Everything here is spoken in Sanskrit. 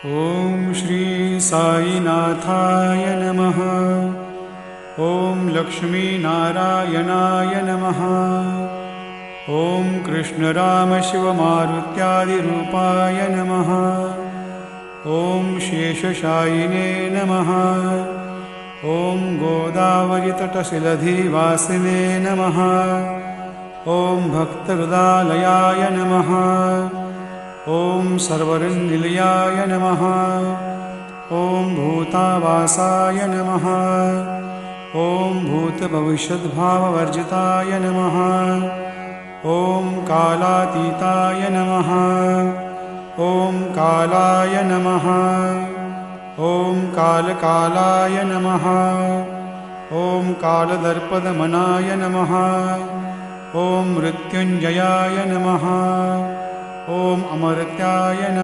ॐ श्री साईनाथाय नमः। ॐ लक्ष्मीनारायणाय नमः। ॐ कृष्णरामशिवमारुत्यादिरूपाय नमः। ॐ शेषशायिने नमः। ॐ गोदावरीतटशिलधिवासिने नमः। ॐ भक्तहृदालयाय नमः। ॐ सर्वरनिलयाय नमः। ॐ भूतावासाय नमः। ॐ भूतभविष्यद्भाववर्जिताय नमः। ॐ कालातीताय नमः। ॐ कालाय नमः। ॐ कालकालाय नमः। ॐ कालदर्पदमनाय नमः। ॐ मृत्युञ्जयाय नमः। ॐ अमर्त्याय नमः।